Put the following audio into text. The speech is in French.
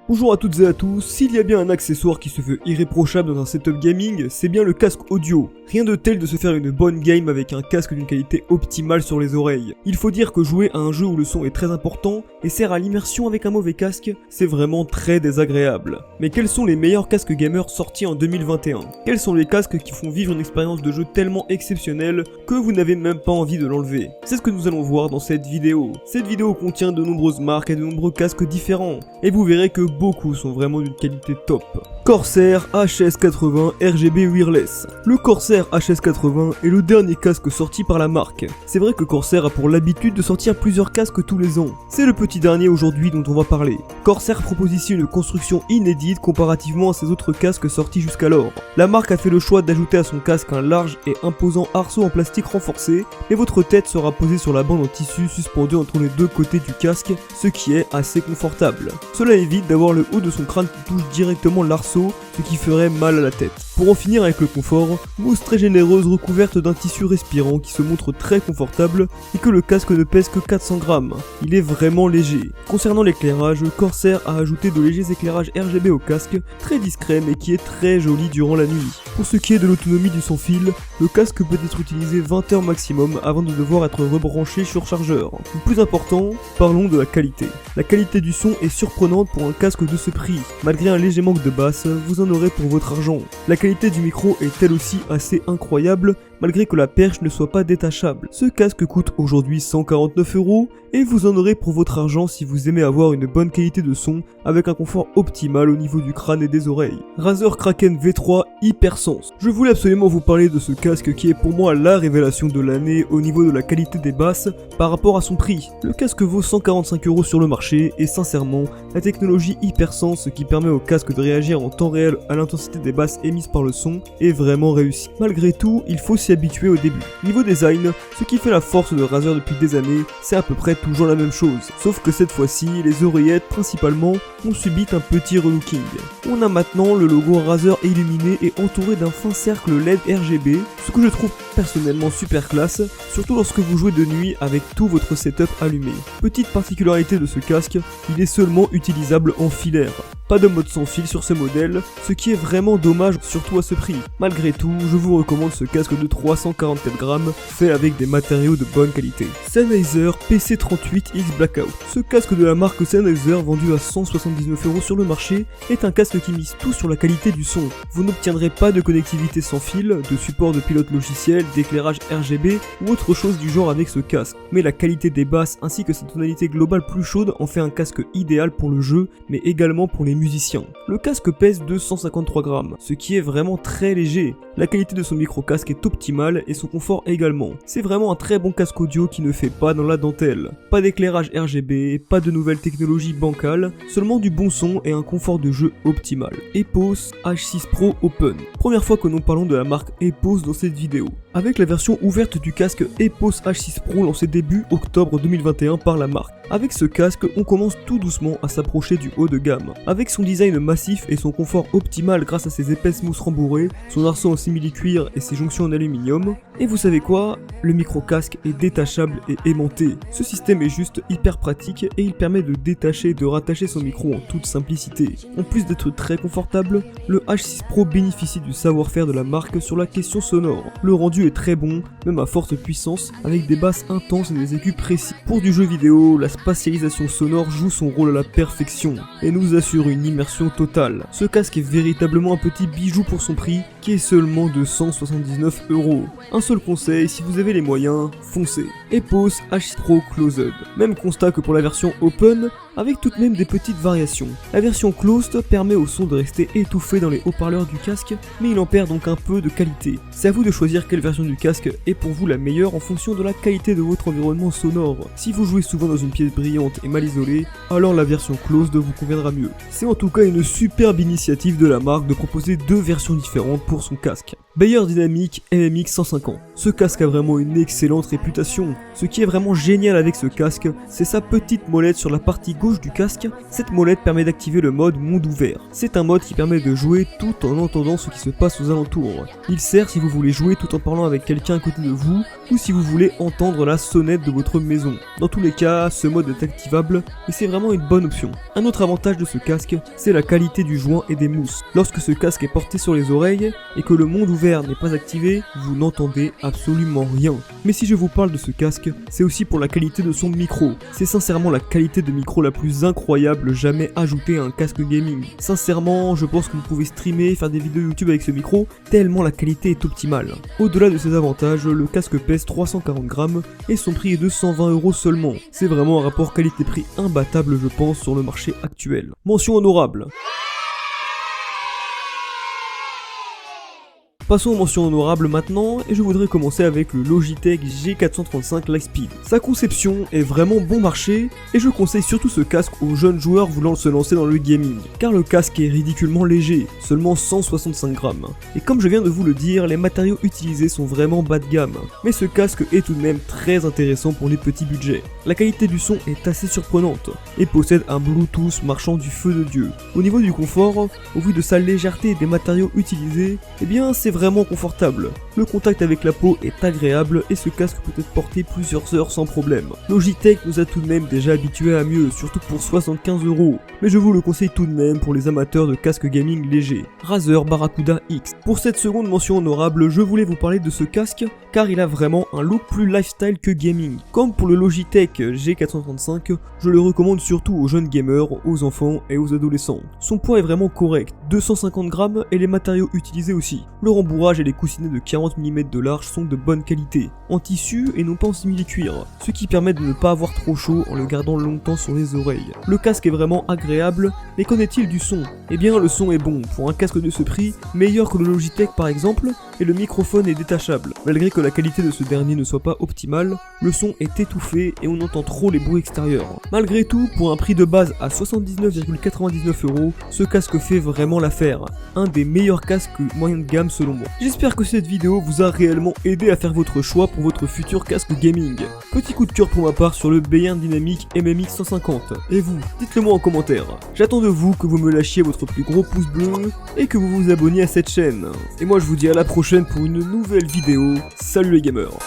Bonjour à toutes et à tous, s'il y a bien un accessoire qui se veut irréprochable dans un setup gaming, c'est bien le casque audio. Rien de tel de se faire une bonne game avec un casque d'une qualité optimale sur les oreilles. Il faut dire que jouer à un jeu où le son est très important et sert à l'immersion avec un mauvais casque, c'est vraiment très désagréable. Mais quels sont les meilleurs casques gamers sortis en 2021 ? Quels sont les casques qui font vivre une expérience de jeu tellement exceptionnelle que vous n'avez même pas envie de l'enlever ? C'est ce que nous allons voir dans cette vidéo. Cette vidéo contient de nombreuses marques et de nombreux casques différents, et vous verrez que beaucoup sont vraiment d'une qualité top. Corsair HS80 RGB Wireless. Le Corsair HS80 est le dernier casque sorti par la marque. C'est vrai que Corsair a pour l'habitude de sortir plusieurs casques tous les ans. C'est le petit dernier aujourd'hui dont on va parler. Corsair propose ici une construction inédite comparativement à ses autres casques sortis jusqu'alors. La marque a fait le choix d'ajouter à son casque un large et imposant arceau en plastique renforcé, mais votre tête sera posée sur la bande en tissu suspendue entre les deux côtés du casque, ce qui est assez confortable. Cela évite d'avoir le haut de son crâne qui touche directement l'arceau, ce qui ferait mal à la tête. Pour en finir avec le confort, mousse très généreuse recouverte d'un tissu respirant qui se montre très confortable et que le casque ne pèse que 400 grammes. Il est vraiment léger. Concernant l'éclairage, Corsair a ajouté de légers éclairages RGB au casque, très discret mais qui est très joli durant la nuit. Pour ce qui est de l'autonomie du sans fil, le casque peut être utilisé 20 heures maximum avant de devoir être rebranché sur chargeur. Le plus important, parlons de la qualité. La qualité du son est surprenante pour un casque de ce prix. Malgré un léger manque de basse, vous en aurez pour votre argent. La qualité du micro est elle aussi assez incroyable, malgré que la perche ne soit pas détachable. Ce casque coûte aujourd'hui 149 € et vous en aurez pour votre argent si vous aimez avoir une bonne qualité de son avec un confort optimal au niveau du crâne et des oreilles. Razer Kraken V3 Hypersense. Je voulais absolument vous parler de ce casque qui est pour moi la révélation de l'année au niveau de la qualité des basses par rapport à son prix. Le casque vaut 145 € sur le marché et sincèrement, la technologie Hypersense qui permet au casque de réagir en temps réel à l'intensité des basses émises par le son est vraiment réussie. Malgré tout, il faut s'y habituer au début. Niveau design, ce qui fait la force de Razer depuis des années, c'est à peu près toujours la même chose. Sauf que cette fois-ci, les oreillettes principalement ont subi un petit relooking. On a maintenant le logo Razer illuminé et entouré d'un fin cercle LED RGB, ce que je trouve personnellement super classe, surtout lorsque vous jouez de nuit avec tout votre setup allumé. Petite particularité de ce casque, il est seulement utilisable en filaire. Pas de mode sans fil sur ce modèle, ce qui est vraiment dommage surtout à ce prix. Malgré tout, je vous recommande ce casque de 344 grammes fait avec des matériaux de bonne qualité. Sennheiser PC38X Blackout. Ce casque de la marque Sennheiser vendu à 179 € sur le marché est un casque qui mise tout sur la qualité du son. Vous n'obtiendrez pas de connectivité sans fil, de support de pilote logiciel, d'éclairage RGB ou autre chose du genre avec ce casque. Mais la qualité des basses ainsi que sa tonalité globale plus chaude en fait un casque idéal pour le jeu, mais également pour les musiciens. Le casque pèse 253 grammes, ce qui est vraiment très léger. La qualité de son micro-casque est optimale et son confort également. C'est vraiment un très bon casque audio qui ne fait pas dans la dentelle. Pas d'éclairage RGB, pas de nouvelles technologies bancales, seulement du bon son et un confort de jeu optimal. Epos H6 Pro Open. Première fois que nous parlons de la marque Epos dans cette vidéo. Avec la version ouverte du casque Epos H6 Pro lancé début octobre 2021 par la marque. Avec ce casque, on commence tout doucement à s'approcher du haut de gamme. Avec son design massif et son confort optimal grâce à ses épaisses mousses rembourrées, son arceau en simili-cuir et ses jonctions en aluminium. Et vous savez quoi ? Le micro-casque est détachable et aimanté. Ce système est juste hyper pratique et il permet de détacher et de rattacher son micro en toute simplicité. En plus d'être très confortable, le H6 Pro bénéficie du savoir-faire de la marque sur la question sonore. Le rendu est très bon, même à forte puissance, avec des basses intenses et des aigus précis. Pour du jeu vidéo, la spatialisation sonore joue son rôle à la perfection et nous assure une immersion totale. Ce casque est véritablement un petit bijou pour son prix qui est seulement de 179 €. Un seul conseil, si vous avez les moyens, foncez. Epos H6 Pro Closed. Même constat que pour la version Open, avec tout de même des petites variations. La version Closed permet au son de rester étouffé dans les haut-parleurs du casque, mais il en perd donc un peu de qualité. C'est à vous de choisir quelle version du casque est pour vous la meilleure en fonction de la qualité de votre environnement sonore. Si vous jouez souvent dans une pièce brillante et mal isolée, alors la version Closed vous conviendra mieux. C'est en tout cas une superbe initiative de la marque de proposer deux versions différentes pour son casque. Beyer Dynamic MMX 150. Ce casque a vraiment une excellente réputation. Ce qui est vraiment génial avec ce casque, c'est sa petite molette sur la partie gauche du casque. Cette molette permet d'activer le mode monde ouvert. C'est un mode qui permet de jouer tout en entendant ce qui se passe aux alentours. Il sert si vous voulez jouer tout en parlant avec quelqu'un à côté de vous, ou si vous voulez entendre la sonnette de votre maison. Dans tous les cas, ce mode est activable et c'est vraiment une bonne option. Un autre avantage de ce casque, c'est la qualité du joint et des mousses. Lorsque ce casque est porté sur les oreilles et que le monde ouvert n'est pas activé, vous n'entendez absolument rien. Mais si je vous parle de ce casque, c'est aussi pour la qualité de son micro. C'est sincèrement la qualité de micro la plus incroyable jamais ajoutée à un casque gaming. Sincèrement, je pense que vous pouvez streamer, faire des vidéos YouTube avec ce micro, tellement la qualité est optimale. Au-delà de ces avantages, le casque pèse 340 grammes et son prix est de 120 € seulement. C'est vraiment un rapport qualité-prix imbattable je pense sur le marché actuel. Mention honorable. Passons aux mentions honorables maintenant, et je voudrais commencer avec le Logitech G435 Lightspeed. Sa conception est vraiment bon marché, et je conseille surtout ce casque aux jeunes joueurs voulant se lancer dans le gaming, car le casque est ridiculement léger, seulement 165 grammes. Et comme je viens de vous le dire, les matériaux utilisés sont vraiment bas de gamme, mais ce casque est tout de même très intéressant pour les petits budgets. La qualité du son est assez surprenante, et possède un Bluetooth marchant du feu de Dieu. Au niveau du confort, au vu de sa légèreté et des matériaux utilisés, eh bien c'est vraiment confortable. Le contact avec la peau est agréable et ce casque peut être porté plusieurs heures sans problème. Logitech nous a tout de même déjà habitués à mieux, surtout pour 75 €, mais je vous le conseille tout de même pour les amateurs de casques gaming légers. Razer Barracuda X. Pour cette seconde mention honorable, je voulais vous parler de ce casque car il a vraiment un look plus lifestyle que gaming. Comme pour le Logitech G435, je le recommande surtout aux jeunes gamers, aux enfants et aux adolescents. Son poids est vraiment correct, 250 grammes et les matériaux utilisés aussi. Le rembourrage et les coussinets de 40 mm de large sont de bonne qualité, en tissu et non pas en simili-cuir, ce qui permet de ne pas avoir trop chaud en le gardant longtemps sur les oreilles. Le casque est vraiment agréable, mais qu'en est-il du son? Eh bien le son est bon, pour un casque de ce prix, meilleur que le Logitech par exemple, et le microphone est détachable. Malgré que la qualité de ce dernier ne soit pas optimale, le son est étouffé et on entend trop les bruits extérieurs. Malgré tout, pour un prix de base à 79,99 €, ce casque fait vraiment l'affaire, un des meilleurs casques moyen de gamme selon moi. J'espère que cette vidéo vous a réellement aidé à faire votre choix pour votre futur casque gaming. Petit coup de cœur pour ma part sur le Beyond Dynamic MMX 150. Et vous, dites-le moi en commentaire. J'attends de vous que vous me lâchiez votre plus gros pouce bleu et que vous vous abonniez à cette chaîne. Et moi je vous dis à la prochaine pour une nouvelle vidéo. Salut les gamers.